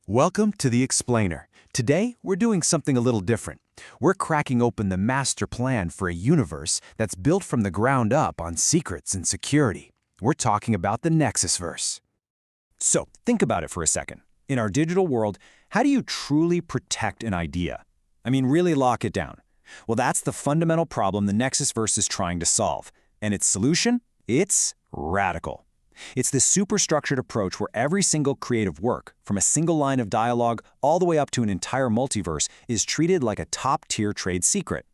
Welcome to The Explainer. Today, we're doing something a little different. We're cracking open the master plan for a universe that's built from the ground up on secrets and security. We're talking about the Nexus-Verse. So, think about it for a second. In our digital world, how do you truly protect an idea? I mean, really lock it down. Well, that's the fundamental problem the Nexus-Verse is trying to solve. And its solution? It's radical. It's this superstructured approach where every single creative work, from a single line of dialogue all the way up to an entire multiverse, is treated like a top-tier trade secret.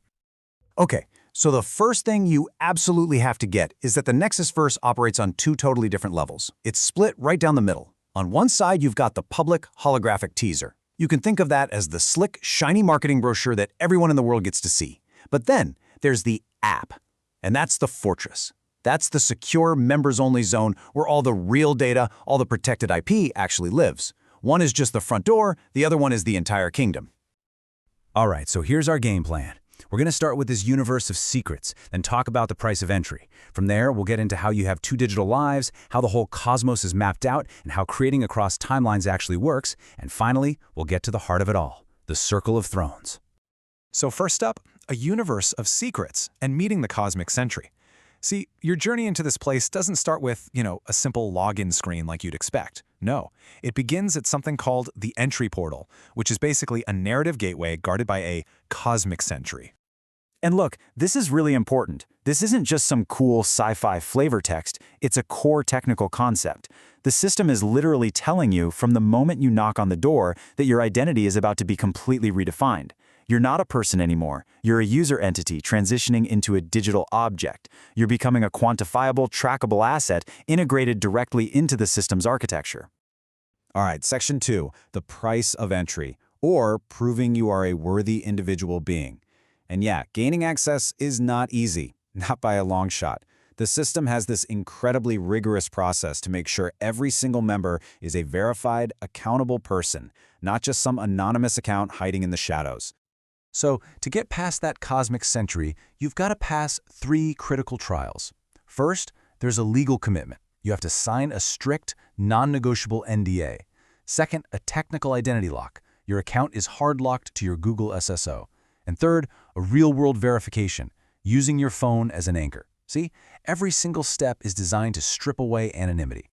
Okay, so the first thing you absolutely have to get is that the Nexus-Verse operates on two totally different levels. It's split right down the middle. On one side, you've got the public holographic teaser. You can think of that as the slick, shiny marketing brochure that everyone in the world gets to see. But then, there's the app, and that's the fortress. That's the secure, members-only zone where all the real data, all the protected IP actually lives. One is just the front door, the other one is the entire kingdom. All right, so here's our game plan. We're going to start with this universe of secrets, then talk about the price of entry. From there, we'll get into how you have two digital lives, how the whole cosmos is mapped out, and how creating across timelines actually works. And finally, we'll get to the heart of it all, the Circle of Thrones. So first up, a universe of secrets and meeting the cosmic sentry. See, your journey into this place doesn't start with, a simple login screen like you'd expect. No, it begins at something called the entry portal, which is basically a narrative gateway guarded by a cosmic sentry. And look, this is really important. This isn't just some cool sci-fi flavor text, it's a core technical concept. The system is literally telling you from the moment you knock on the door that your identity is about to be completely redefined. You're not a person anymore. You're a user entity transitioning into a digital object. You're becoming a quantifiable, trackable asset integrated directly into the system's architecture. All right, Section 2, the price of entry, or proving you are a worthy individual being. And yeah, gaining access is not easy, not by a long shot. The system has this incredibly rigorous process to make sure every single member is a verified, accountable person, not just some anonymous account hiding in the shadows. So, to get past that cosmic sentry, you've got to pass three critical trials. First, there's a legal commitment. You have to sign a strict, non-negotiable NDA. Second, a technical identity lock. Your account is hard-locked to your Google SSO. And third, a real-world verification, using your phone as an anchor. See, every single step is designed to strip away anonymity.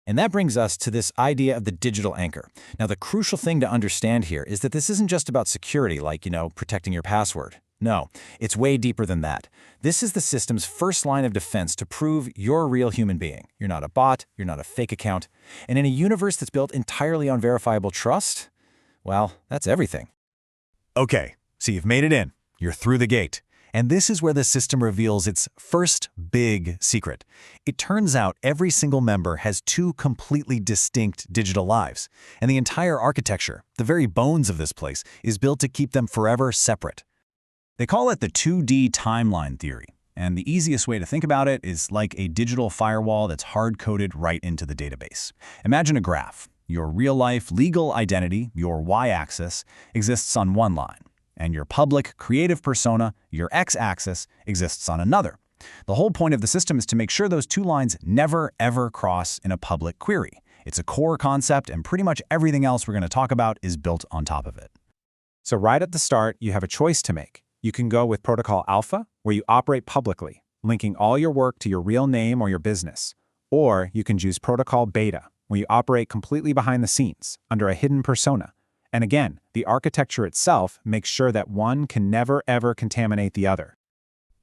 And that brings us to this idea of the digital anchor. Now, the crucial thing to understand here is that this isn't just about security, like, protecting your password. No, it's way deeper than that. This is the system's first line of defense to prove you're a real human being. You're not a bot, you're not a fake account. And in a universe that's built entirely on verifiable trust, well, that's everything. Okay, so you've made it in. You're through the gate. And this is where the system reveals its first big secret. It turns out every single member has two completely distinct digital lives, and the entire architecture, the very bones of this place, is built to keep them forever separate. They call it the 2D timeline theory, and the easiest way to think about it is like a digital firewall that's hard-coded right into the database. Imagine a graph. Your real-life legal identity, your y-axis, exists on one line, and your public, creative persona, your x-axis, exists on another. The whole point of the system is to make sure those two lines never, ever cross in a public query. It's a core concept, and pretty much everything else we're going to talk about is built on top of it. So right at the start, you have a choice to make. You can go with Protocol Alpha, where you operate publicly, linking all your work to your real name or your business. Or you can choose Protocol Beta, where you operate completely behind the scenes, under a hidden persona. And again, the architecture itself makes sure that one can never, ever contaminate the other.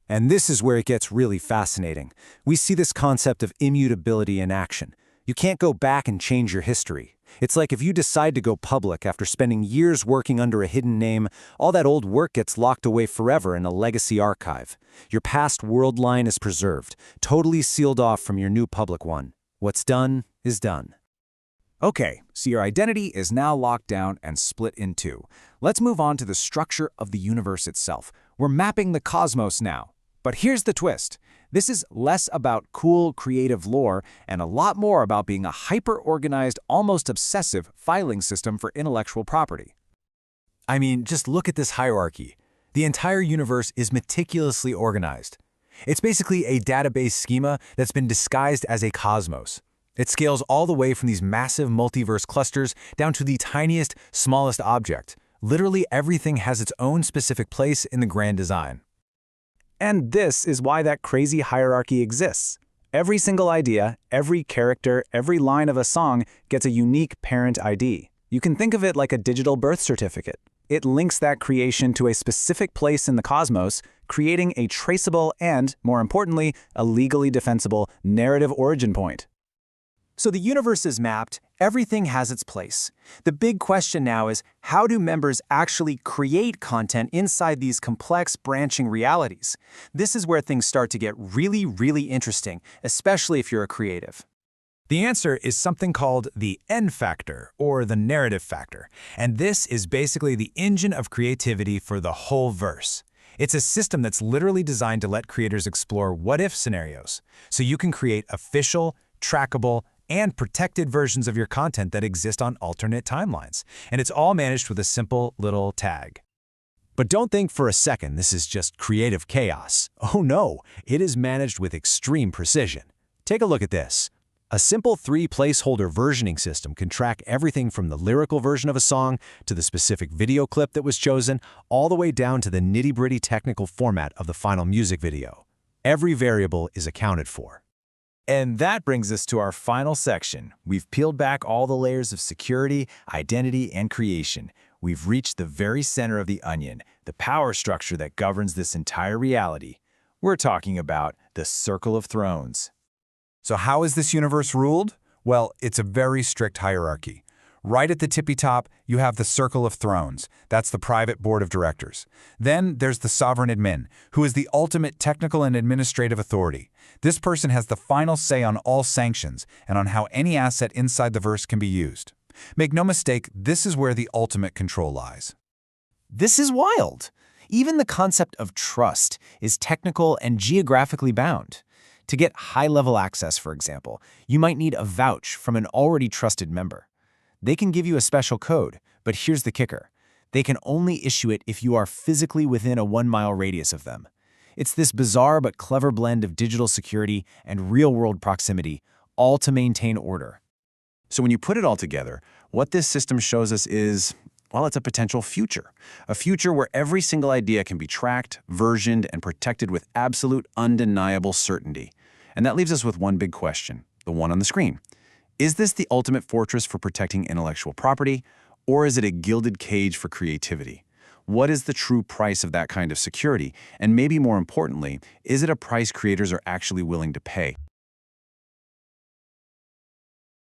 And this is where it gets really fascinating. We see this concept of immutability in action. You can't go back and change your history. It's like if you decide to go public after spending years working under a hidden name, all that old work gets locked away forever in a legacy archive. Your past world line is preserved, totally sealed off from your new public one. What's done is done. Okay, so your identity is now locked down and split in two. Let's move on to the structure of the universe itself. We're mapping the cosmos now. But here's the twist. This is less about cool, creative lore and a lot more about being a hyper-organized, almost obsessive filing system for intellectual property. I mean, just look at this hierarchy. The entire universe is meticulously organized. It's basically a database schema that's been disguised as a cosmos. It scales all the way from these massive multiverse clusters down to the tiniest, smallest object. Literally everything has its own specific place in the grand design. And this is why that crazy hierarchy exists. Every single idea, every character, every line of a song gets a unique parent ID. You can think of it like a digital birth certificate. It links that creation to a specific place in the cosmos, creating a traceable and, more importantly, a legally defensible narrative origin point. So the universe is mapped, everything has its place. The big question now is, how do members actually create content inside these complex branching realities? This is where things start to get really, really interesting, especially if you're a creative. The answer is something called the N factor, or the narrative factor, and this is basically the engine of creativity for the whole verse. It's a system that's literally designed to let creators explore what-if scenarios, so you can create official, trackable, and protected versions of your content that exist on alternate timelines. And it's all managed with a simple little tag. But don't think for a second this is just creative chaos. Oh no, it is managed with extreme precision. Take a look at this. A simple 3-placeholder versioning system can track everything from the lyrical version of a song to the specific video clip that was chosen, all the way down to the nitty-gritty technical format of the final music video. Every variable is accounted for. And that brings us to our final section. We've peeled back all the layers of security, identity, and creation. We've reached the very center of the onion, the power structure that governs this entire reality. We're talking about the Circle of Thrones. So how is this universe ruled? Well, it's a very strict hierarchy. Right at the tippy top, you have the Circle of Thrones. That's the private board of directors. Then there's the sovereign admin, who is the ultimate technical and administrative authority. This person has the final say on all sanctions and on how any asset inside the verse can be used. Make no mistake, this is where the ultimate control lies. This is wild. Even the concept of trust is technical and geographically bound. To get high-level access, for example, you might need a vouch from an already trusted member. They can give you a special code, but here's the kicker. They can only issue it if you are physically within a 1-mile radius of them. It's this bizarre but clever blend of digital security and real-world proximity, all to maintain order. So when you put it all together, what this system shows us is, well, it's a potential future. A future where every single idea can be tracked, versioned, and protected with absolute, undeniable certainty. And that leaves us with one big question, the one on the screen. Is this the ultimate fortress for protecting intellectual property, or is it a gilded cage for creativity? What is the true price of that kind of security? And maybe more importantly, is it a price creators are actually willing to pay?